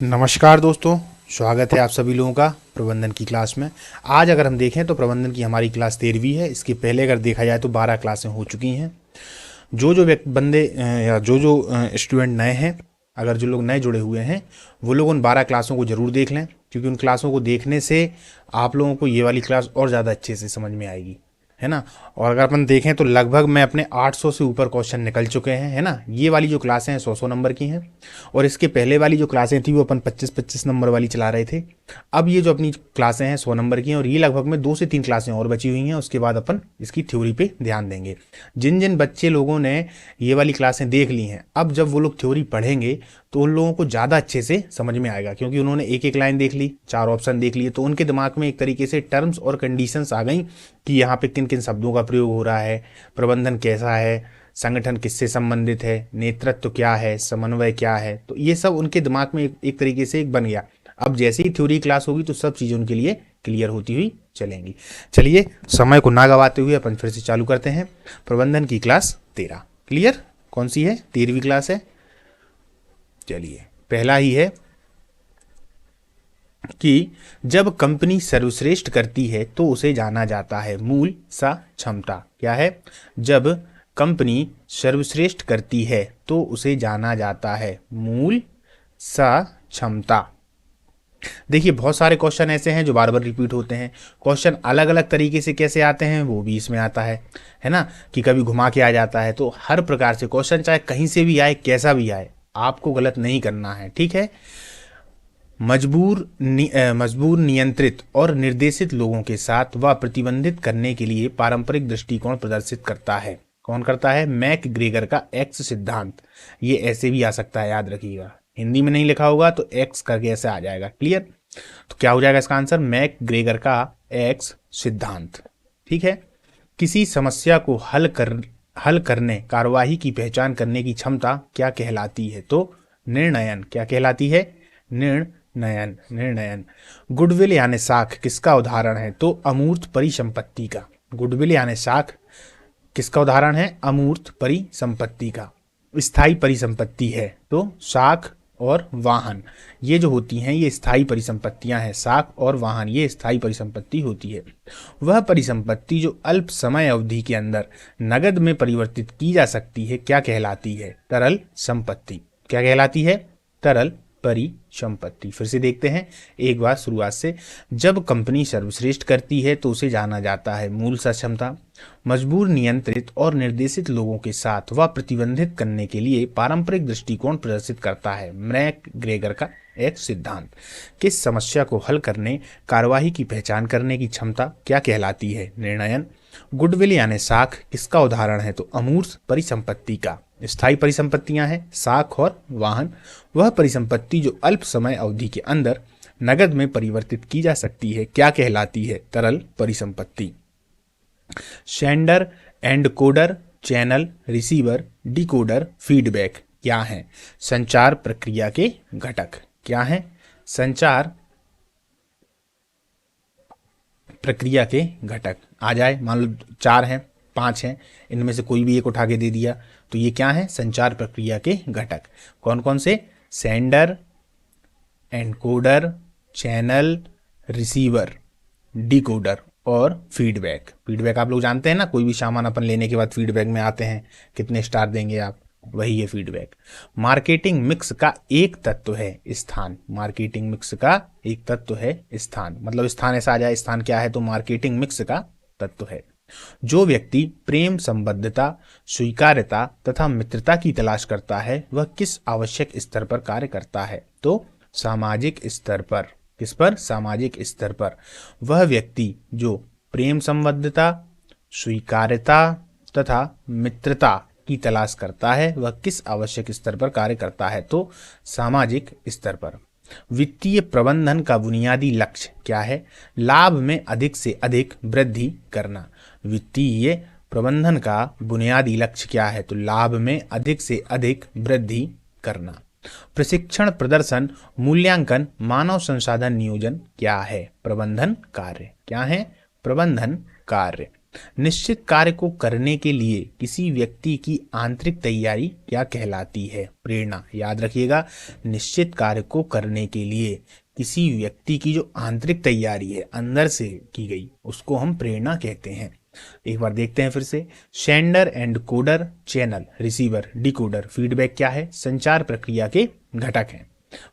नमस्कार दोस्तों, स्वागत है आप सभी लोगों का प्रबंधन की क्लास में। आज अगर हम देखें तो प्रबंधन की हमारी क्लास 13वीं है। इसके पहले अगर देखा जाए तो 12 क्लासें हो चुकी हैं। जो बंदे या जो स्टूडेंट नए हैं, अगर जो लोग नए जुड़े हुए हैं वो लोग उन 12 क्लासों को ज़रूर देख लें, क्योंकि उन क्लासों को देखने से आप लोगों को ये वाली क्लास और ज़्यादा अच्छे से समझ में आएगी, है ना। और अगर अपन देखें तो लगभग मैं अपने 800 से ऊपर क्वेश्चन निकल चुके हैं, है ना। ये वाली जो क्लासें हैं 100 नंबर की हैं, और इसके पहले वाली जो क्लासें थी वो अपन 25-25 नंबर वाली चला रहे थे। अब ये जो अपनी क्लासें हैं 100 नंबर की हैं, और ये लगभग में 2 से 3 क्लासें और बची हुई हैं। उसके बाद अपन इसकी थ्योरी पे ध्यान देंगे। जिन जिन बच्चे लोगों ने ये वाली क्लासें देख ली हैं, अब जब वो लोग थ्योरी पढ़ेंगे तो उन लोगों को ज़्यादा अच्छे से समझ में आएगा, क्योंकि उन्होंने एक एक लाइन देख ली, 4 ऑप्शन देख लिए, तो उनके दिमाग में एक तरीके से टर्म्स और कंडीशंस आ गई कि यहाँ पे किन किन शब्दों का प्रयोग हो रहा है, प्रबंधन कैसा है, संगठन किससे संबंधित है, नेतृत्व क्या है, समन्वय क्या है। तो ये सब उनके दिमाग में एक तरीके से एक बन गया। अब जैसे ही थ्योरी क्लास होगी तो सब चीज़ें उनके लिए क्लियर होती हुई चलेंगी। चलिए, समय को ना गवाते हुए अपन फिर से चालू करते हैं प्रबंधन की क्लास 13। क्लियर? कौन सी है? 13वीं क्लास है। चलिए, पहला ही है कि जब कंपनी सर्वश्रेष्ठ करती है तो उसे जाना जाता है मूल सा क्षमता। क्या है? जब कंपनी सर्वश्रेष्ठ करती है तो उसे जाना जाता है मूल सा क्षमता। देखिए, बहुत सारे क्वेश्चन ऐसे हैं जो बार बार रिपीट होते हैं। क्वेश्चन अलग अलग तरीके से कैसे आते हैं वो भी इसमें आता है ना, कि कभी घुमा के आ जाता है। तो हर प्रकार से क्वेश्चन चाहे कहीं से भी आए, कैसा भी आए, आपको गलत नहीं करना है, ठीक है। मजबूर, नियंत्रित और निर्देशित लोगों के साथ वह प्रतिबंधित करने के लिए पारंपरिक दृष्टिकोण प्रदर्शित करता है। कौन करता है? मैकग्रेगर का एक्स सिद्धांत। ये ऐसे भी आ सकता है, याद रखिएगा। हिंदी में नहीं लिखा होगा तो एक्स करके ऐसे आ जाएगा। क्लियर? तो क्या हो जाएगा इसका आंसर? मैकग्रेगर का एक्स सिद्धांत। ठीक है। किसी समस्या को हल करने, कार्यवाही की पहचान करने की क्षमता क्या कहलाती है? तो निर्णयन। क्या कहलाती है? निर्णयन। गुडविल यानी साख किसका उदाहरण है? तो अमूर्त परिसंपत्ति का। गुडविल यानी साख किसका उदाहरण है? अमूर्त परिसंपत्ति का। स्थायी परिसंपत्ति है तो साख और वाहन, ये जो होती हैं ये स्थायी परिसंपत्तियां हैं। साख और वाहन ये स्थायी परिसंपत्ति होती है। वह परिसंपत्ति जो अल्प समय अवधि के अंदर नगद में परिवर्तित की जा सकती है क्या कहलाती है? तरल संपत्ति। क्या कहलाती है? तरल परिसंपत्ति। फिर से देखते हैं एक बार शुरुआत से। जब कंपनी सर्वश्रेष्ठ करती है तो उसे जाना जाता है मूल क्षमता। मजबूर, नियंत्रित और निर्देशित लोगों के साथ वह प्रतिबंधित करने के लिए पारंपरिक दृष्टिकोण प्रदर्शित करता है। मैकग्रेगर का एक सिद्धांत। किस समस्या को हल करने, कार्यवाही की पहचान करने की क्षमता क्या कहलाती है? निर्णयन। गुडविल यानी साख किसका उदाहरण है? तो अमूर्त परिसंपत्ति का। स्थायी परिसंपत्तियां हैं साख और वाहन। वह परिसंपत्ति जो अल्प समय अवधि के अंदर नगद में परिवर्तित की जा सकती है क्या कहलाती है? तरल परिसंपत्ति। Sender, encoder, channel, receiver, decoder, feedback क्या है? संचार प्रक्रिया के घटक। क्या है? संचार प्रक्रिया के घटक। आ जाए, मान लो 4 हैं, 5 हैं, इनमें से कोई भी एक उठा के दे दिया तो ये क्या है? संचार प्रक्रिया के घटक। कौन कौन से? Sender, encoder, channel, receiver, decoder और फीडबैक। फीडबैक आप लोग जानते हैं ना, कोई भी सामान अपन लेने के बाद फीडबैक में आते हैं, कितने स्टार देंगे आप, वही है फीडबैक। मार्केटिंग मिक्स का एक तत्व है स्थान। मार्केटिंग मिक्स का एक तत्व है स्थान, मतलब स्थान ऐसा आ जाए, स्थान क्या है? तो मार्केटिंग मिक्स का तत्व है। जो व्यक्ति प्रेम, संबद्धता, स्वीकार्यता तथा मित्रता की तलाश करता है वह किस आवश्यक स्तर पर कार्य करता है? तो सामाजिक स्तर पर। किस पर? सामाजिक स्तर पर। वह व्यक्ति जो प्रेम, संबद्धता, स्वीकार्यता तथा मित्रता की तलाश करता है वह किस आवश्यक स्तर पर कार्य करता है? तो सामाजिक स्तर पर। वित्तीय प्रबंधन का बुनियादी लक्ष्य क्या है? लाभ में अधिक से अधिक वृद्धि करना। वित्तीय प्रबंधन का बुनियादी लक्ष्य क्या है? तो लाभ में अधिक से अधिक वृद्धि करना। प्रशिक्षण, प्रदर्शन, मूल्यांकन, मानव संसाधन नियोजन क्या है? प्रबंधन कार्य। क्या है? प्रबंधन कार्य। निश्चित कार्य को करने के लिए किसी व्यक्ति की आंतरिक तैयारी क्या कहलाती है? प्रेरणा। याद रखिएगा, निश्चित कार्य को करने के लिए किसी व्यक्ति की जो आंतरिक तैयारी है, अंदर से की गई, उसको हम प्रेरणा कहते हैं। एक बार देखते हैं फिर से। Sender and coder, channel, receiver, decoder, feedback क्या है? संचार प्रक्रिया के घटक हैं।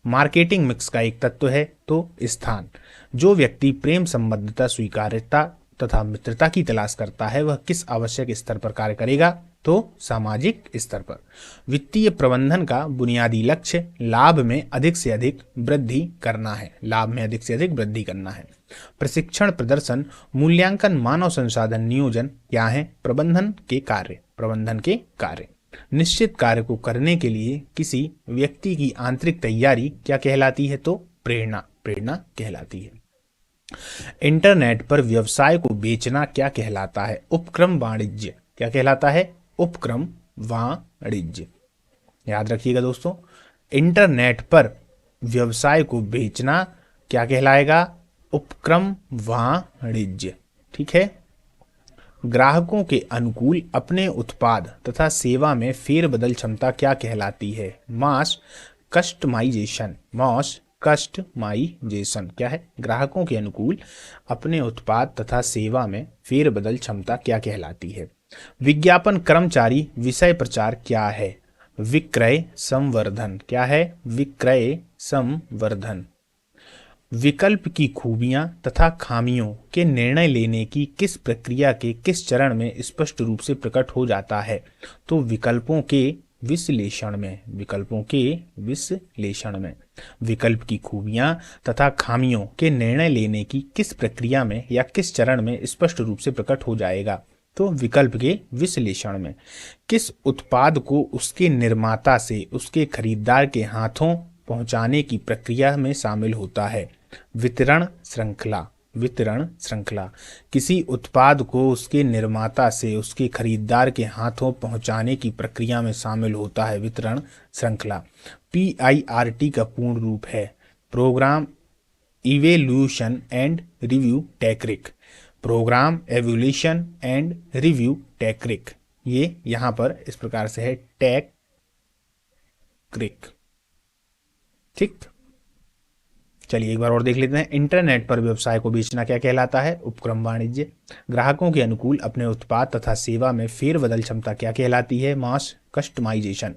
मार्केटिंग मिक्स का एक तत्व है तो स्थान। जो व्यक्ति प्रेम संबद्धता, स्वीकार्यता तथा मित्रता की तलाश करता है वह किस आवश्यक स्तर पर कार्य करेगा? तो सामाजिक स्तर पर। वित्तीय प्रबंधन का बुनियादी लक्ष्य लाभ में अधिक से अधिक वृद्धि करना है। लाभ में अधिक से अधिक वृद्धि करना है। प्रशिक्षण, प्रदर्शन, मूल्यांकन, मानव संसाधन नियोजन क्या है? प्रबंधन के कार्य। प्रबंधन के कार्य। निश्चित कार्य को करने के लिए किसी व्यक्ति की आंतरिक तैयारी क्या कहलाती है? तो प्रेरणा। प्रेरणा कहलाती है। इंटरनेट पर व्यवसाय को बेचना क्या कहलाता है? उपक्रम वाणिज्य। क्या कहलाता है? उपक्रम वाणिज्य। याद रखिएगा दोस्तों, इंटरनेट पर व्यवसाय को बेचना क्या कहलाएगा? उपक्रम वाणिज्य। ठीक है। ग्राहकों के अनुकूल अपने उत्पाद तथा सेवा में फेरबदल क्षमता क्या कहलाती है? Mass customization. मास कस्टमाइजेशन क्या है? ग्राहकों के अनुकूल अपने उत्पाद तथा सेवा में फेरबदल क्षमता क्या कहलाती है? विज्ञापन कर्मचारी विषय प्रचार क्या है? विक्रय संवर्धन। क्या है? विक्रय संवर्धन। विकल्प की खूबियां तथा खामियों के निर्णय लेने की किस प्रक्रिया के किस चरण में स्पष्ट रूप से प्रकट हो जाता है? तो विकल्पों के विश्लेषण में। विकल्पों के विश्लेषण में। विकल्प की खूबियां तथा खामियों के निर्णय लेने की किस प्रक्रिया में या किस चरण में स्पष्ट रूप से प्रकट हो जाएगा? तो विकल्प के विश्लेषण में। किस उत्पाद को उसके निर्माता से उसके खरीदार के हाथों पहुंचाने की प्रक्रिया में शामिल होता है? वितरण श्रृंखला। वितरण श्रृंखला। किसी उत्पाद को उसके निर्माता से उसके खरीदार के हाथों पहुंचाने की प्रक्रिया में शामिल होता है वितरण श्रृंखला। PIRT का पूर्ण रूप है program evaluation and review technique. Program evolution and review technique, ये यहां पर इस प्रकार से है टेक्निक। ठीक, चलिए एक बार और देख लेते हैं। इंटरनेट पर व्यवसाय को बेचना क्या कहलाता है? उपक्रम वाणिज्य। ग्राहकों के अनुकूल अपने उत्पाद तथा सेवा में फेरबदल क्षमता क्या कहलाती है? Mass customization.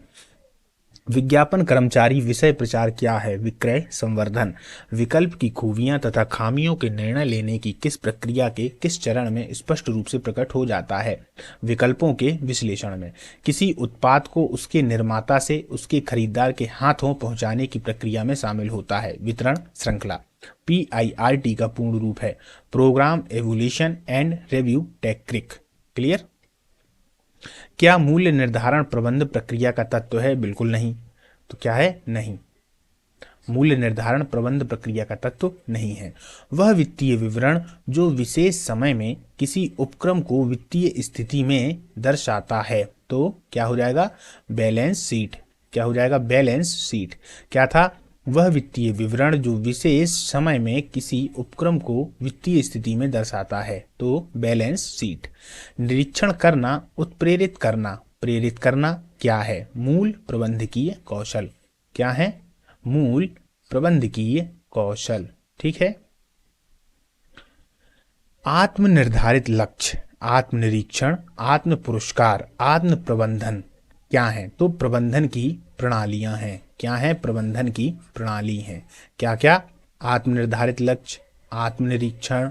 विज्ञापन कर्मचारी विषय प्रचार क्या है? विक्रय संवर्धन। विकल्प की खूबियां तथा खामियों के निर्णय लेने की किस प्रक्रिया के किस चरण में स्पष्ट रूप से प्रकट हो जाता है? विकल्पों के विश्लेषण में। किसी उत्पाद को उसके निर्माता से उसके खरीदार के हाथों पहुंचाने की प्रक्रिया में शामिल होता है वितरण श्रृंखला। PIRT का पूर्ण रूप है program evolution and review technique. Clear? क्या मूल्य निर्धारण प्रबंध प्रक्रिया का तत्व है? बिल्कुल नहीं। तो क्या है? नहीं, मूल्य निर्धारण प्रबंध प्रक्रिया का तत्व नहीं है। वह वित्तीय विवरण जो विशेष समय में किसी उपक्रम को वित्तीय स्थिति में दर्शाता है। तो क्या हो जाएगा? Balance sheet. क्या हो जाएगा? Balance sheet. क्या था? वह वित्तीय विवरण जो विशेष समय में किसी उपक्रम को वित्तीय स्थिति में दर्शाता है। तो बैलेंस शीट। निरीक्षण करना, उत्प्रेरित करना, प्रेरित करना क्या है? मूल प्रबंधकीय कौशल। क्या है? मूल प्रबंधकीय कौशल। ठीक है। आत्मनिर्धारित लक्ष्य, आत्मनिरीक्षण, आत्म पुरस्कार, आत्म प्रबंधन क्या है? तो प्रबंधन की प्रणालियां हैं। क्या है? प्रबंधन की प्रणाली हैं। क्या क्या? आत्मनिर्धारित लक्ष्य, आत्मनिरीक्षण,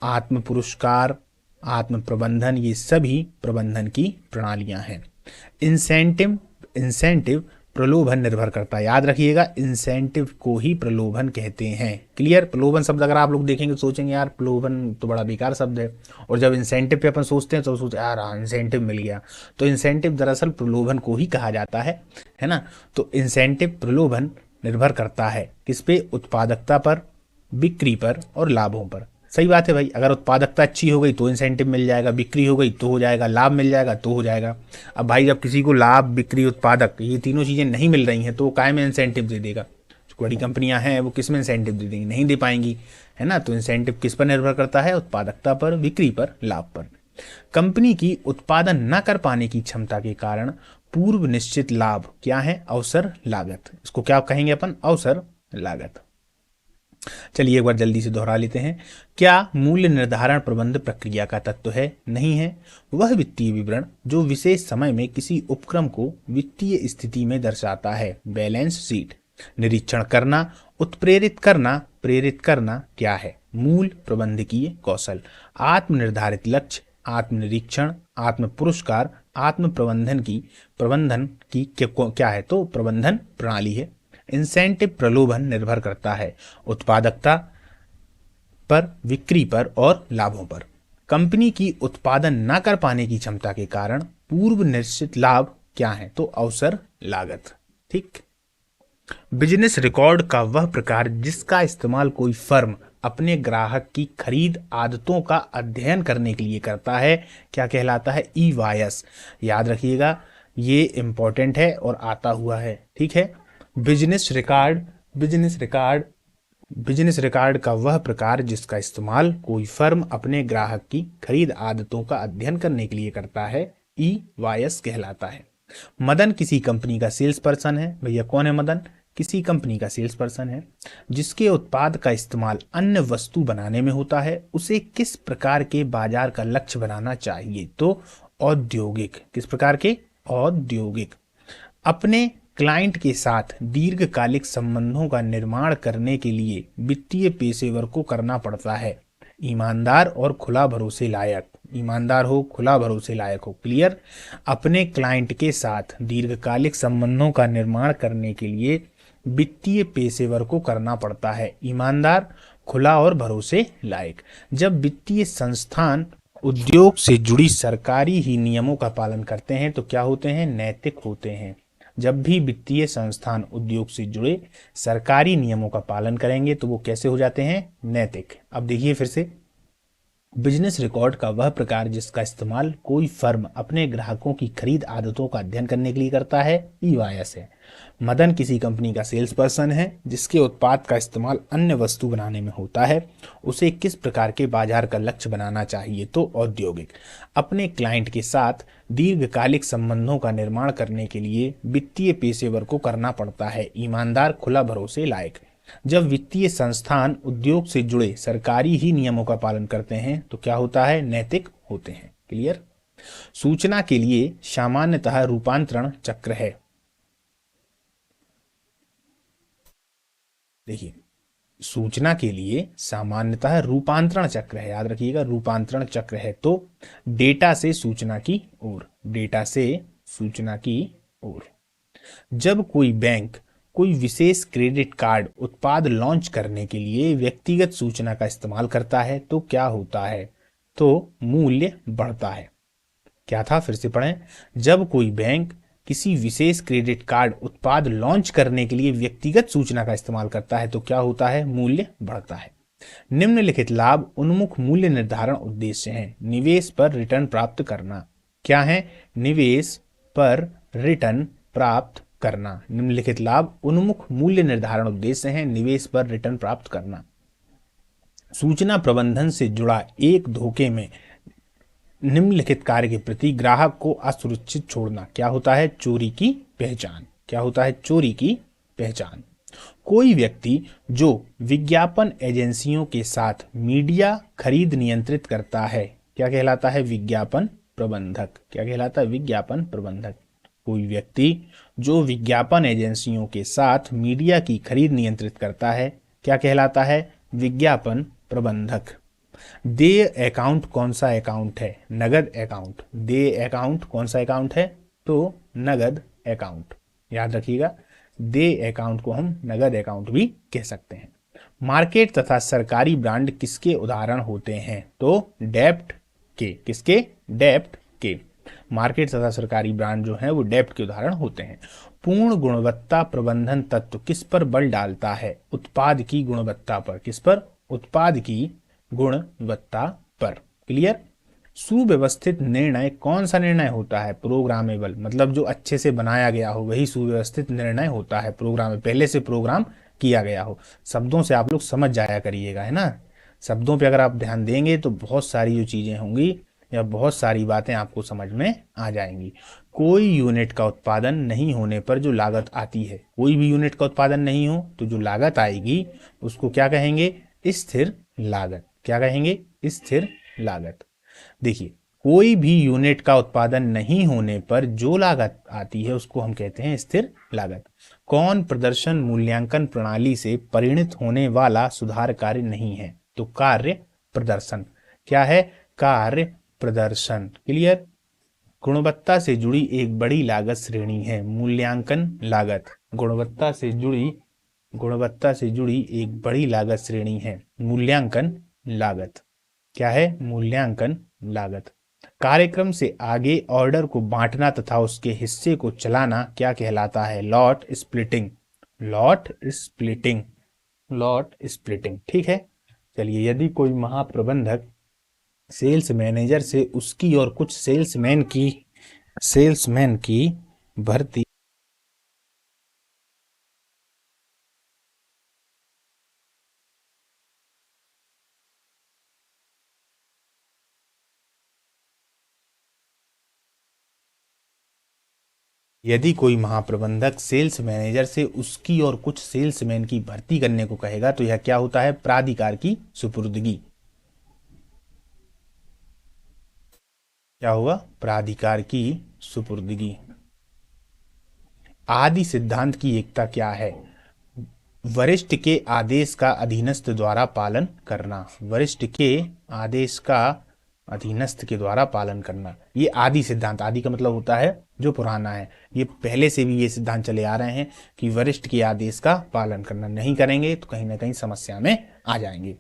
आत्म पुरस्कार, आत्म प्रबंधन, ये सभी प्रबंधन की प्रणालियां हैं। इंसेंटिव प्रलोभन निर्भर करता है। याद रखिएगा, इंसेंटिव को ही प्रलोभन कहते हैं। क्लियर? प्रलोभन शब्द अगर आप लोग देखेंगे तो सोचेंगे यार प्रलोभन तो बड़ा बेकार शब्द है, और जब इंसेंटिव पे अपन सोचते हैं तो सोचते यार हाँ इंसेंटिव मिल गया। तो इंसेंटिव दरअसल प्रलोभन को ही कहा जाता है ना। तो इंसेंटिव प्रलोभन निर्भर करता है किस पे? उत्पादकता पर, बिक्री पर और लाभों पर। सही बात है भाई, अगर उत्पादकता अच्छी हो गई तो इंसेंटिव मिल जाएगा, बिक्री हो गई तो हो जाएगा, लाभ मिल जाएगा तो हो जाएगा। अब भाई जब किसी को लाभ, बिक्री, उत्पादक ये तीनों चीज़ें नहीं मिल रही हैं तो वो काय में इंसेंटिव दे देगा? जो बड़ी कंपनियां हैं वो किस में इंसेंटिव दे देंगी? नहीं दे पाएंगी, है ना। तो इंसेंटिव किस पर निर्भर करता है? उत्पादकता पर, बिक्री पर, लाभ पर। कंपनी की उत्पादन न कर पाने की क्षमता के कारण पूर्व निश्चित लाभ क्या है? अवसर लागत। इसको क्या कहेंगे अपन? अवसर लागत। चलिए एक बार जल्दी से दोहरा लेते हैं। क्या मूल्य निर्धारण प्रबंध प्रक्रिया का तत्व है? नहीं है। वह वित्तीय विवरण जो विशेष समय में किसी उपक्रम को वित्तीय स्थिति में दर्शाता है। Balance sheet. निरीक्षण करना, उत्प्रेरित करना, प्रेरित करना क्या है? मूल प्रबंधकीय कौशल। आत्म निर्धारित लक्ष्य, आत्मनिरीक्षण, आत्म पुरस्कार, आत्म प्रबंधन की क्या है? तो प्रबंधन प्रणाली है। इंसेंटिव प्रलोभन निर्भर करता है उत्पादकता पर, बिक्री पर और लाभों पर। कंपनी की उत्पादन न कर पाने की क्षमता के कारण पूर्व निश्चित लाभ क्या है? तो अवसर लागत। ठीक। बिजनेस रिकॉर्ड का वह प्रकार जिसका इस्तेमाल कोई फर्म अपने ग्राहक की खरीद आदतों का अध्ययन करने के लिए करता है, क्या कहलाता है? ईवायस। याद रखिएगा, ये इंपॉर्टेंट है और आता हुआ है। ठीक है। बिजनेस रिकॉर्ड का वह प्रकार जिसका इस्तेमाल कोई फर्म अपने ग्राहक की खरीद आदतों का अध्ययन करने के लिए करता है, ईवायस कहलाता है। मदन किसी कंपनी का सेल्स पर्सन है। भैया कौन है मदन? किसी कंपनी का सेल्स पर्सन है जिसके उत्पाद का इस्तेमाल अन्य वस्तु बनाने में होता है। उसे किस प्रकार के बाजार का लक्ष्य बनाना चाहिए? तो औद्योगिक। किस प्रकार के? औद्योगिक। अपने क्लाइंट के साथ दीर्घकालिक संबंधों का निर्माण करने के लिए वित्तीय पेशेवर को करना पड़ता है ईमानदार और खुला भरोसे लायक। ईमानदार हो, खुला भरोसे लायक हो। क्लियर। अपने क्लाइंट के साथ दीर्घकालिक संबंधों का निर्माण करने के लिए वित्तीय पेशेवर को करना पड़ता है ईमानदार, खुला और भरोसे लायक। जब वित्तीय संस्थान उद्योग से जुड़ी सरकारी ही नियमों का पालन करते हैं तो क्या होते हैं? नैतिक होते हैं। जब भी वित्तीय संस्थान उद्योग से जुड़े सरकारी नियमों का पालन करेंगे तो वो कैसे हो जाते हैं? नैतिक। अब देखिए फिर से, बिजनेस रिकॉर्ड का वह प्रकार जिसका इस्तेमाल कोई फर्म अपने ग्राहकों की खरीद आदतों का अध्ययन करने के लिए करता है, ईवायस है। मदन किसी कंपनी का सेल्स पर्सन है जिसके उत्पाद का इस्तेमाल अन्य वस्तु बनाने में होता है। उसे किस प्रकार के बाजार का लक्ष्य बनाना चाहिए? तो औद्योगिक। अपने क्लाइंट के साथ दीर्घकालिक संबंधों का निर्माण करने के लिए वित्तीय पेशेवर को करना पड़ता है ईमानदार, खुला भरोसे लायक। जब वित्तीय संस्थान उद्योग से जुड़े सरकारी ही नियमों का पालन करते हैं तो क्या होता है? नैतिक होते हैं। क्लियर। सूचना के लिए सामान्यतः रूपांतरण चक्र है। देखिए, सूचना के लिए सामान्यतः रूपांतरण चक्र है। याद रखिएगा, रूपांतरण चक्र है। तो डेटा से सूचना की ओर, डेटा से सूचना की ओर। जब कोई बैंक कोई विशेष क्रेडिट कार्ड उत्पाद लॉन्च करने के लिए व्यक्तिगत सूचना का इस्तेमाल करता है तो क्या होता है? तो मूल्य बढ़ता है। क्या था? फिर से पढ़ें। जब कोई बैंक किसी विशेष क्रेडिट कार्ड उत्पाद लॉन्च करने के लिए व्यक्तिगत सूचना का इस्तेमाल करता है तो क्या होता है? मूल्य बढ़ता है। निम्नलिखित लाभ उन्मुख मूल्य निर्धारण उद्देश्य हैं। निवेश पर रिटर्न प्राप्त करना। क्या है? निवेश पर रिटर्न प्राप्त करना। निम्नलिखित लाभ उन्मुख मूल्य निर्धारण उद्देश्य हैं। निवेश पर रिटर्न प्राप्त करना। सूचना प्रबंधन से जुड़ा एक धोखे में निम्नलिखित कार्य के प्रति ग्राहक को असुरक्षित छोड़ना। क्या होता है? चोरी की पहचान। क्या होता है? चोरी की पहचान। कोई व्यक्ति जो विज्ञापन एजेंसियों के साथ मीडिया खरीद नियंत्रित करता है क्या कहलाता है? विज्ञापन प्रबंधक। क्या कहलाता है? विज्ञापन प्रबंधक। कोई व्यक्ति जो विज्ञापन एजेंसियों के साथ मीडिया की खरीद नियंत्रित करता है क्या कहलाता है? विज्ञापन प्रबंधक। देय अकाउंट कौन सा अकाउंट है? नगद अकाउंट। देय अकाउंट कौन सा अकाउंट है? तो नगद अकाउंट। याद रखिएगा, देय अकाउंट को हम नगद अकाउंट भी कह सकते हैं। मार्केट तथा सरकारी ब्रांड किसके उदाहरण होते हैं? तो डेप्ट के। किसके? डेप्ट के। मार्केट तथा सरकारी ब्रांड जो है वो डेप्ट के उदाहरण होते हैं। पूर्ण गुणवत्ता प्रबंधन तत्व किस पर बल डालता है? उत्पाद की गुणवत्ता पर। किस पर? उत्पाद की गुणवत्ता पर। क्लियर। सुव्यवस्थित निर्णय कौन सा निर्णय होता है? प्रोग्रामेबल। मतलब जो अच्छे से बनाया गया हो वही सुव्यवस्थित निर्णय होता है। प्रोग्राम पहले से प्रोग्राम किया गया हो। शब्दों से आप लोग समझ जाया करिएगा, है ना। शब्दों पे अगर आप ध्यान देंगे तो बहुत सारी जो चीजें होंगी या बहुत सारी बातें आपको समझ में आ जाएंगी। कोई यूनिट का उत्पादन नहीं होने पर जो लागत आती है, कोई भी यूनिट का उत्पादन नहीं हो तो जो लागत आएगी उसको क्या कहेंगे? स्थिर लागत। क्या कहेंगे? स्थिर लागत। देखिए, कोई भी यूनिट का उत्पादन नहीं होने पर जो लागत आती है उसको हम कहते हैं स्थिर लागत। कौन प्रदर्शन मूल्यांकन प्रणाली से परिणत होने वाला सुधार कार्य नहीं है? तो कार्य प्रदर्शन। क्या है? कार्य प्रदर्शन। क्लियर? गुणवत्ता से जुड़ी एक बड़ी लागत श्रेणी है मूल्यांकन लागत। गुणवत्ता से जुड़ी एक बड़ी लागत श्रेणी है मूल्यांकन लागत। क्या है? मूल्यांकन लागत। कार्यक्रम से आगे ऑर्डर को बांटना तथा उसके हिस्से को चलाना क्या कहलाता है? Lot splitting. Lot splitting. ठीक है। चलिए, यदि कोई महाप्रबंधक सेल्स मैनेजर से उसकी और कुछ सेल्समैन की भर्ती यदि कोई महाप्रबंधक सेल्स मैनेजर से उसकी और कुछ सेल्समैन की भर्ती करने को कहेगा तो यह क्या होता है? प्राधिकार की सुपुर्दगी। क्या होगा? प्राधिकार की सुपुर्दगी। आदि सिद्धांत की एकता क्या है? वरिष्ठ के आदेश का अधीनस्थ द्वारा पालन करना। वरिष्ठ के आदेश का अधीनस्थ के द्वारा पालन करना, ये आदि सिद्धांत। आदि का मतलब होता है जो पुराना है। ये पहले से भी ये सिद्धांत चले आ रहे हैं कि वरिष्ठ के आदेश का पालन करना। नहीं करेंगे तो कहीं ना कहीं समस्या में आ जाएंगे।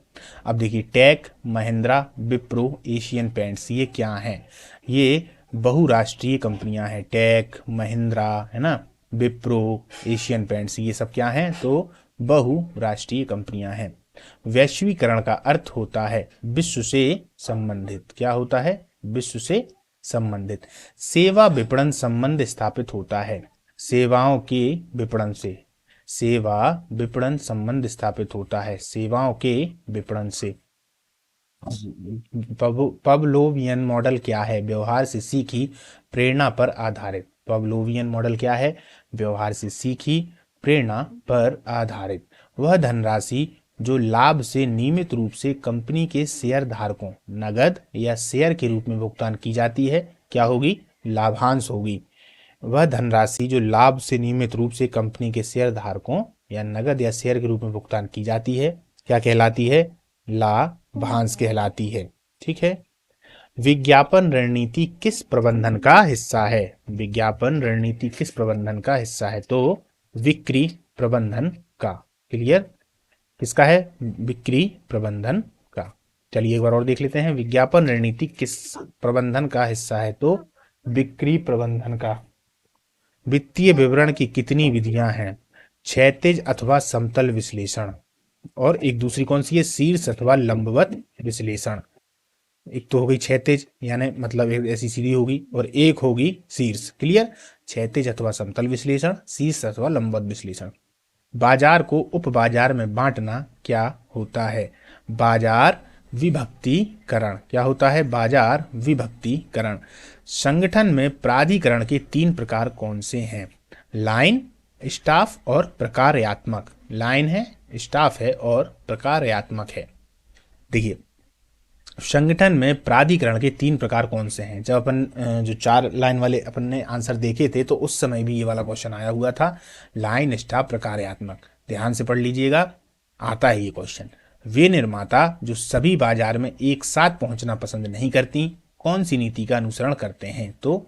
अब देखिए, Tech Mahindra, Wipro, Asian Paints, ये क्या हैं? ये बहुराष्ट्रीय कंपनियां हैं। टेक महिंद्रा, है ना, विप्रो, एशियन पेंट्स, ये सब क्या हैं? तो बहुराष्ट्रीय कंपनियां हैं। वैश्वीकरण का अर्थ होता है विश्व से संबंधित। क्या होता है? विश्व से संबंधित। सेवा विपणन संबंध स्थापित होता है सेवाओं के विपणन से। सेवा विपणन संबंध स्थापित होता है सेवाओं के विपणन से। पवलोवियन मॉडल क्या है? व्यवहार से सीखी प्रेरणा पर आधारित। पवलोवियन मॉडल क्या है? व्यवहार से सीखी प्रेरणा पर आधारित। वह धनराशि जो लाभ से नियमित रूप से कंपनी के शेयर धारकों नगद या शेयर के रूप में भुगतान की जाती है, क्या होगी? लाभांश होगी। वह धनराशि जो लाभ से नियमित रूप से कंपनी के शेयर धारकों या नगद या शेयर के रूप में भुगतान की जाती है, क्या कहलाती है? लाभांश कहलाती है। ठीक है। विज्ञापन रणनीति किस प्रबंधन का हिस्सा है? विज्ञापन रणनीति किस प्रबंधन का हिस्सा है? तो बिक्री प्रबंधन का। क्लियर? किसका है? बिक्री प्रबंधन का। चलिए एक बार और देख लेते हैं। विज्ञापन रणनीति किस प्रबंधन का हिस्सा है? तो बिक्री प्रबंधन का। वित्तीय विवरण की कितनी विधियां हैं? क्षैतिज अथवा समतल विश्लेषण। और एक दूसरी कौन सी है? शीर्ष अथवा लंबवत विश्लेषण। एक तो हो गई क्षैतिज, यानी मतलब एक ऐसी सीधी होगी, और एक होगी शीर्ष। क्लियर? क्षैतिज अथवा समतल विश्लेषण, शीर्ष अथवा लंबवत विश्लेषण। बाजार को उप बाजार में बांटना क्या होता है? बाजार विभक्तिकरण। क्या होता है? बाजार विभक्तिकरण। संगठन में प्राधिकरण के 3 प्रकार कौन से हैं? लाइन, स्टाफ और प्रकार्यात्मक। लाइन है, स्टाफ है और प्रकार्यात्मक है। देखिए, संगठन में प्राधिकरण के 3 प्रकार कौन से हैं? जब अपन जो 4 लाइन वाले अपन ने आंसर देखे थे तो उस समय भी ये वाला क्वेश्चन आया हुआ था। लाइन, स्टाफ, प्रकार्यात्मक। ध्यान से पढ़ लीजिएगा, आता है ये क्वेश्चन। वे निर्माता जो सभी बाजार में एक साथ पहुंचना पसंद नहीं करती कौन सी नीति का अनुसरण करते हैं? तो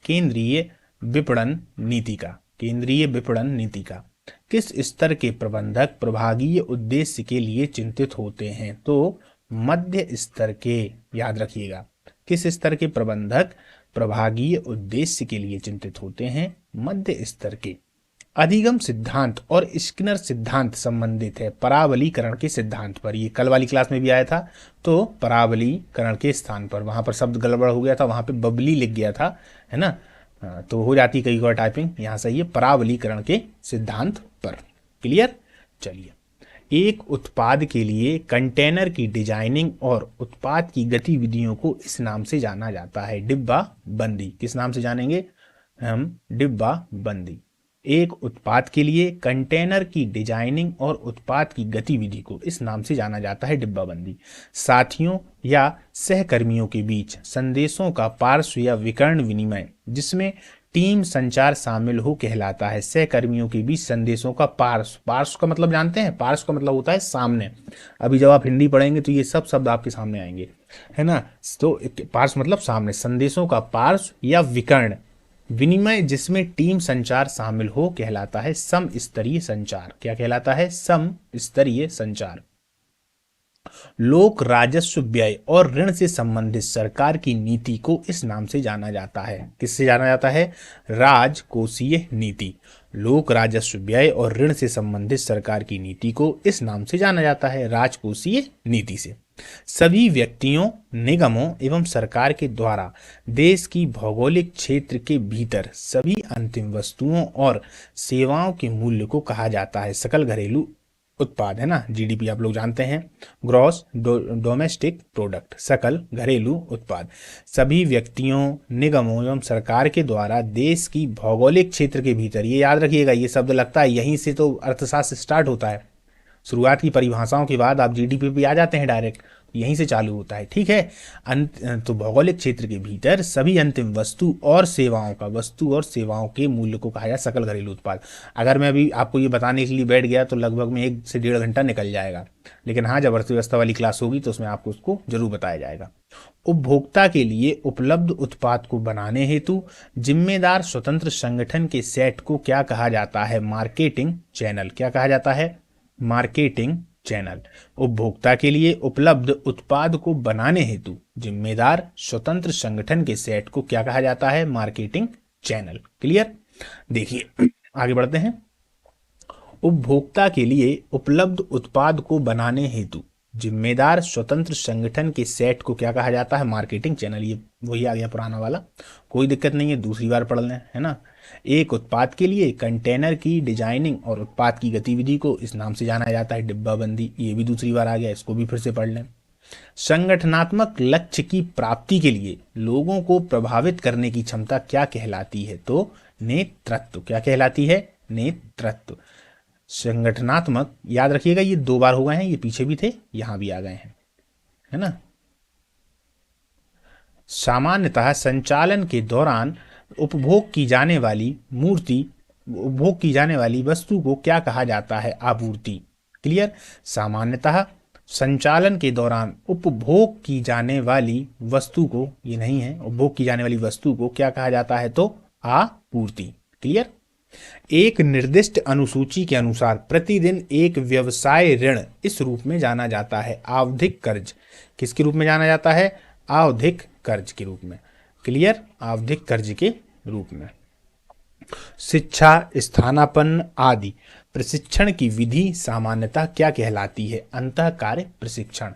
केंद्रीय विपणन नीति का। केंद्रीय विपणन नीति का। किस स्तर के प्रबंधक प्रभागीय उद्देश्य के लिए चिंतित होते हैं? तो मध्य स्तर के। याद रखिएगा, किस स्तर के प्रबंधक प्रभागीय उद्देश्य के लिए चिंतित होते हैं? मध्य स्तर के। अधिगम सिद्धांत और स्किनर सिद्धांत संबंधित है परावलीकरण के सिद्धांत पर। ये कल वाली क्लास में भी आया था। तो परावलीकरण के स्थान पर, वहां पर शब्द गड़बड़ हो गया था, वहां पे बबली लिख गया था, है ना, तो हो जाती कई बार टाइपिंग। यहां सही है, परावलीकरण के सिद्धांत पर। क्लियर? चलिए, एक उत्पाद के लिए कंटेनर की डिजाइनिंग और उत्पाद की गतिविधियों को इस नाम से जाना जाता है, डिब्बा बंदी। किस नाम से जानेंगे हम? डिब्बा बंदी। एक उत्पाद के लिए कंटेनर की डिजाइनिंग और उत्पाद की गतिविधि को इस नाम से जाना जाता है, डिब्बाबंदी। साथियों या सहकर्मियों के बीच संदेशों का पार्श्व या विकर्ण विनिमय जिसमें टीम संचार शामिल हो कहलाता है। सहकर्मियों के बीच संदेशों का पार्श्व, पार्श्व का मतलब जानते हैं? पार्श्व का मतलब होता है सामने। अभी जब आप हिंदी पढ़ेंगे तो ये सब शब्द आपके सामने आएंगे, है ना। तो पार्श्व मतलब सामने, संदेशों का पार्श्व या विकर्ण विनिमय जिसमें टीम संचार शामिल हो कहलाता है सम स्तरीय संचार। क्या कहलाता है? सम स्तरीय संचार। लोक राजस्व व्यय और ऋण से संबंधित सरकार की नीति को इस नाम से जाना जाता है। किससे जाना जाता है? राजकोषीय नीति। लोक राजस्व व्यय और ऋण से संबंधित सरकार की नीति को इस नाम से जाना जाता है, राजकोषीय नीति से। सभी व्यक्तियों, निगमों एवं सरकार के द्वारा देश की भौगोलिक क्षेत्र के भीतर सभी अंतिम वस्तुओं और सेवाओं के मूल्य को कहा जाता है सकल घरेलू उत्पाद, है ना। जीडीपी आप लोग जानते हैं, ग्रॉस डोमेस्टिक प्रोडक्ट, सकल घरेलू उत्पाद। सभी व्यक्तियों, निगमों एवं सरकार के द्वारा देश की भौगोलिक क्षेत्र के भीतर, ये याद रखिएगा, ये शब्द लगता है यहीं से तो अर्थशास्त्र स्टार्ट होता है। शुरुआत की परिभाषाओं के बाद आप जीडीपी पे आ जाते हैं डायरेक्ट, यहीं से चालू होता है, ठीक है। तो भौगोलिक क्षेत्र के भीतर सभी अंतिम वस्तु और सेवाओं के मूल्य को कहा जाए सकल घरेलू उत्पाद। अगर मैं अभी आपको ये बताने के लिए बैठ गया तो लगभग में 1 से 1.5 घंटा निकल जाएगा, लेकिन हाँ, जब अर्थव्यवस्था वाली क्लास होगी तो उसमें आपको उसको जरूर बताया जाएगा। उपभोक्ता के लिए उपलब्ध उत्पाद को बनाने हेतु जिम्मेदार स्वतंत्र संगठन के सेट को क्या कहा जाता है? Marketing channel. क्या कहा जाता है? Marketing channel. उपभोक्ता के लिए उपलब्ध उत्पाद को बनाने हेतु जिम्मेदार स्वतंत्र संगठन के सेट को क्या कहा जाता है? Marketing channel. क्लियर? देखिए आगे बढ़ते हैं। उपभोक्ता के लिए उपलब्ध उत्पाद को बनाने हेतु जिम्मेदार स्वतंत्र संगठन के सेट को क्या कहा जाता है? Marketing channel. ये वही आ गया पुराना वाला, कोई दिक्कत नहीं है, दूसरी बार पढ़ लें, है ना। एक उत्पाद के लिए कंटेनर की डिजाइनिंग और उत्पाद की गतिविधि को इस नाम से जाना जाता है, डिब्बाबंदी। ये भी दूसरी बार आ गया, इसको भी फिर से पढ़ लें। संगठनात्मक लक्ष्य की प्राप्ति के लिए लोगों को प्रभावित करने की क्षमता क्या कहलाती है? तो नेतृत्व। क्या कहलाती है? नेतृत्व। संगठनात्मक, याद रखिएगा ये 2 बार हो गए हैं, ये पीछे भी थे, यहां भी आ गए हैं, है ना। सामान्यतः संचालन के दौरान उपभोग की जाने वाली वस्तु को क्या कहा जाता है? आपूर्ति। क्लियर? सामान्यतः संचालन के दौरान उपभोग की जाने वाली वस्तु को, ये नहीं है, उपभोग की जाने वाली वस्तु को क्या कहा जाता है? तो आपूर्ति। क्लियर? एक निर्दिष्ट अनुसूची के अनुसार प्रतिदिन एक व्यवसाय ऋण इस रूप में जाना जाता है, आवधिक कर्ज। किसके रूप में जाना जाता है? आवधिक कर्ज के रूप में। क्लियर? आवधिक कर्ज के रूप में। शिक्षा, स्थानापन्न आदि प्रशिक्षण की विधि सामान्यतः क्या कहलाती है? अंतःकार्य प्रशिक्षण।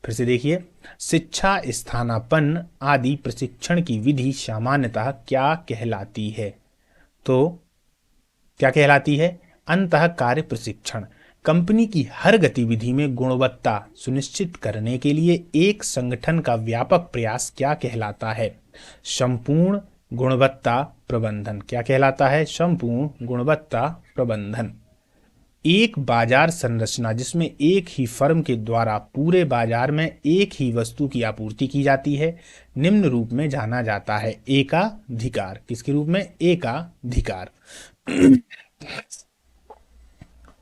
फिर से देखिए, शिक्षा, स्थानापन्न आदि प्रशिक्षण की विधि सामान्यतः क्या कहलाती है? तो क्या कहलाती है? अंतःकार्य प्रशिक्षण। कंपनी की हर गतिविधि में गुणवत्ता सुनिश्चित करने के लिए एक संगठन का व्यापक प्रयास क्या कहलाता है? संपूर्ण गुणवत्ता प्रबंधन। क्या कहलाता है? संपूर्ण गुणवत्ता प्रबंधन। एक बाजार संरचना जिसमें एक ही फर्म के द्वारा पूरे बाजार में एक ही वस्तु की आपूर्ति की जाती है निम्न रूप में जाना जाता है, एकाधिकार। किसके रूप में? एकाधिकार।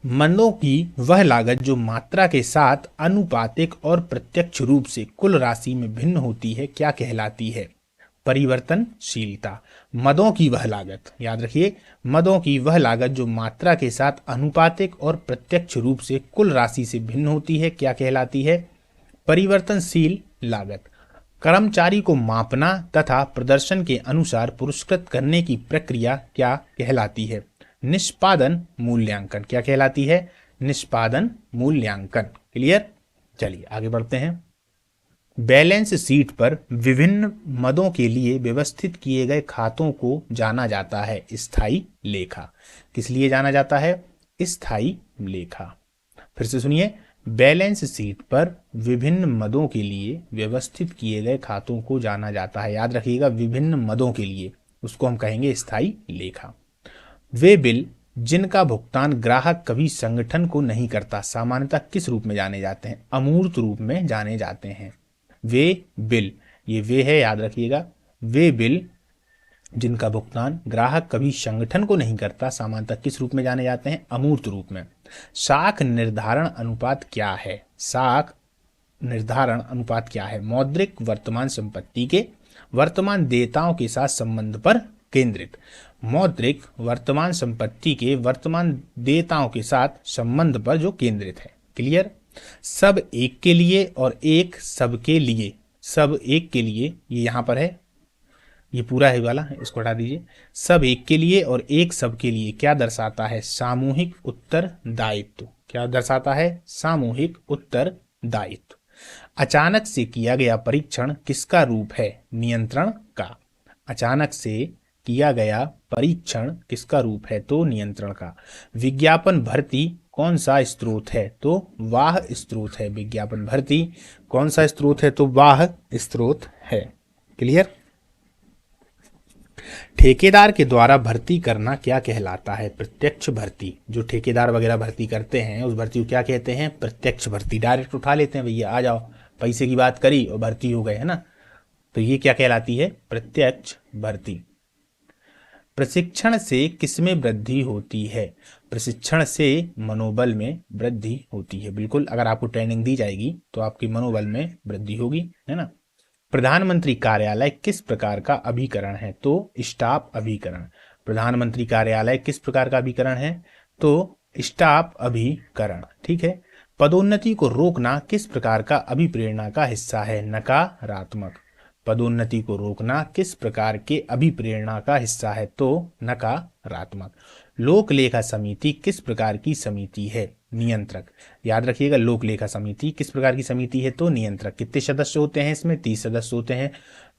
मदों की वह लागत जो मात्रा के साथ अनुपातिक और प्रत्यक्ष रूप से कुल राशि में भिन्न होती है क्या कहलाती है? परिवर्तनशीलता। मदों की वह लागत, याद रखिए, मदों की वह लागत जो मात्रा के साथ अनुपातिक और प्रत्यक्ष रूप से कुल राशि से भिन्न होती है क्या कहलाती है? परिवर्तनशील लागत। कर्मचारी को मापना तथा प्रदर्शन के अनुसार पुरस्कृत करने की प्रक्रिया क्या कहलाती है? निष्पादन मूल्यांकन। क्या कहलाती है? निष्पादन मूल्यांकन। क्लियर? चलिए आगे बढ़ते हैं। बैलेंस शीट पर विभिन्न मदों के लिए व्यवस्थित किए गए खातों को जाना जाता है स्थायी लेखा। किस लिए जाना जाता है? स्थायी लेखा। फिर से सुनिए, बैलेंस शीट पर विभिन्न मदों के लिए व्यवस्थित किए गए खातों को जाना जाता है। याद रखिएगा, विभिन्न मदों के लिए, उसको हम कहेंगे स्थायी लेखा। वे बिल जिनका भुगतान ग्राहक कभी संगठन को नहीं करता सामान्यतः किस रूप में जाने जाते हैं? अमूर्त रूप में जाने जाते हैं। वे बिल, ये वे है, याद रखिएगा। वे बिल जिनका भुगतान ग्राहक कभी संगठन को नहीं करता सामान्यतः किस रूप में जाने जाते हैं? अमूर्त रूप में। साख निर्धारण अनुपात क्या है? साख निर्धारण अनुपात क्या है? मौद्रिक वर्तमान संपत्ति के वर्तमान देयताओं के साथ संबंध पर केंद्रित। मौद्रिक वर्तमान संपत्ति के वर्तमान देयताओं के साथ संबंध पर जो केंद्रित है। क्लियर? सब एक के लिए और एक सबके लिए। सब एक के लिए, ये यहां पर है, ये पूरा है वाला, इसको हटा दीजिए। सब एक के लिए और एक सबके लिए क्या दर्शाता है? सामूहिक उत्तरदायित्व। क्या दर्शाता है? सामूहिक उत्तरदायित्व। अचानक से किया गया परीक्षण किसका रूप है? नियंत्रण का। अचानक से किया गया परीक्षण किसका रूप है? तो नियंत्रण का। विज्ञापन भर्ती कौन सा स्रोत है? तो वाह स्रोत है। विज्ञापन भर्ती कौन सा स्रोत है? तो वाह स्रोत है। क्लियर? ठेकेदार के द्वारा भर्ती करना क्या कहलाता है? प्रत्यक्ष भर्ती। जो ठेकेदार वगैरह भर्ती करते हैं उस भर्ती को क्या कहते हैं? प्रत्यक्ष भर्ती। डायरेक्ट उठा लेते हैं, भैया आ जाओ, पैसे की बात करी और भर्ती हो गए, है ना, तो ये क्या कहलाती है? प्रत्यक्ष भर्ती। प्रशिक्षण से किसमें वृद्धि होती है? प्रशिक्षण से मनोबल में वृद्धि होती है। बिल्कुल, अगर आपको ट्रेनिंग दी जाएगी तो आपके मनोबल में वृद्धि होगी, है ना। प्रधानमंत्री कार्यालय किस प्रकार का अभिकरण है? तो स्टाफ अभिकरण। प्रधानमंत्री कार्यालय किस प्रकार का अभिकरण है? तो स्टाफ अभिकरण। ठीक है। पदोन्नति को रोकना किस प्रकार का अभिप्रेरणा का हिस्सा है? नकारात्मक। पदोन्नति को रोकना किस प्रकार के अभिप्रेरणा का हिस्सा है? तो नकारात्मक। लोक लेखा समिति किस प्रकार की समिति है? नियंत्रक। याद रखिएगा, लोक लेखा समिति किस प्रकार की समिति है? तो नियंत्रक। कितने सदस्य होते हैं इसमें? 30 सदस्य होते हैं।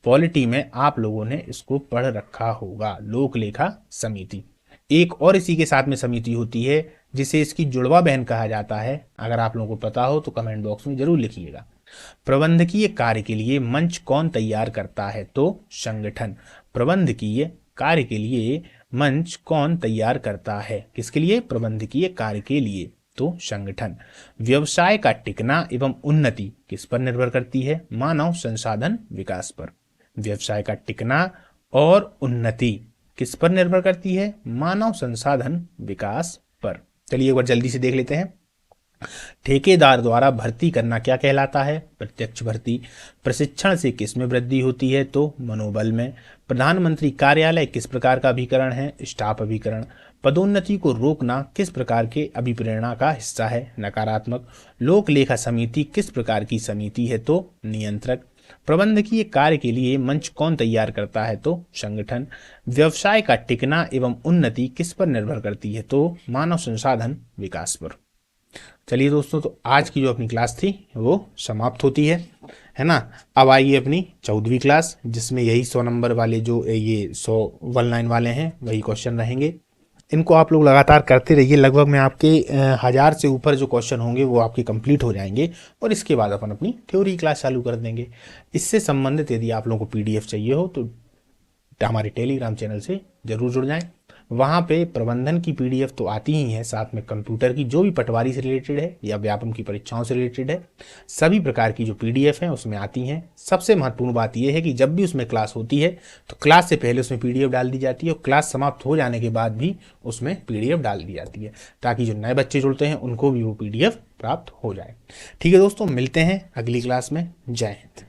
पॉलिटी में आप लोगों ने इसको पढ़ रखा होगा, लोक लेखा समिति। एक और इसी के साथ में समिति होती है जिसे इसकी जुड़वा बहन कहा जाता है। अगर आप लोगों को पता हो तो कमेंट बॉक्स में जरूर लिखिएगा। प्रबंधकीय कार्य के लिए मंच कौन तैयार करता है? तो संगठन। प्रबंधकीय कार्य के लिए मंच कौन तैयार करता है? किसके लिए? प्रबंधकीय कार्य के लिए, तो संगठन। व्यवसाय का टिकना एवं उन्नति किस पर निर्भर करती है? मानव संसाधन विकास पर। व्यवसाय का टिकना और उन्नति किस पर निर्भर करती है? मानव संसाधन विकास पर। चलिए एक बार जल्दी से देख लेते हैं। ठेकेदार द्वारा भर्ती करना क्या कहलाता है? प्रत्यक्ष भर्ती। प्रशिक्षण से किस में वृद्धि होती है? तो मनोबल में। प्रधानमंत्री कार्यालय किस प्रकार का अभिकरण है? स्टाफ अभिकरण। पदोन्नति को रोकना किस प्रकार के अभिप्रेरणा का हिस्सा है? नकारात्मक। लोक लेखा समिति किस प्रकार की समिति है? तो नियंत्रक। प्रबंधकीय कार्य के लिए मंच कौन तैयार करता है? तो संगठन। व्यवसाय का टिकना एवं उन्नति किस पर निर्भर करती है? तो मानव संसाधन विकास पर। चलिए दोस्तों, तो आज की जो अपनी क्लास थी वो समाप्त होती है ना। अब आइए अपनी 14वीं क्लास, जिसमें यही 100 नंबर वाले जो ये 100 1 लाइन वाले हैं वही क्वेश्चन रहेंगे। इनको आप लोग लगातार करते रहिए। लगभग में आपके 1000 से ऊपर जो क्वेश्चन होंगे वो आपके कंप्लीट हो जाएंगे और इसके बाद अपन अपनी थ्योरी क्लास चालू कर देंगे। इससे संबंधित यदि आप लोगों को PDF चाहिए हो तो हमारे टेलीग्राम चैनल से जरूर जुड़ जाएं। वहाँ पे प्रबंधन की PDF तो आती ही है, साथ में कंप्यूटर की जो भी पटवारी से रिलेटेड है या व्यापम की परीक्षाओं से रिलेटेड है, सभी प्रकार की जो PDF हैं उसमें आती हैं। सबसे महत्वपूर्ण बात यह है कि जब भी उसमें क्लास होती है तो क्लास से पहले उसमें PDF डाल दी जाती है और क्लास समाप्त हो जाने के बाद भी उसमें PDF डाल दी जाती है, ताकि जो नए बच्चे जुड़ते हैं उनको भी वो PDF प्राप्त हो जाए। ठीक है दोस्तों, मिलते हैं अगली क्लास में। जय हिंद।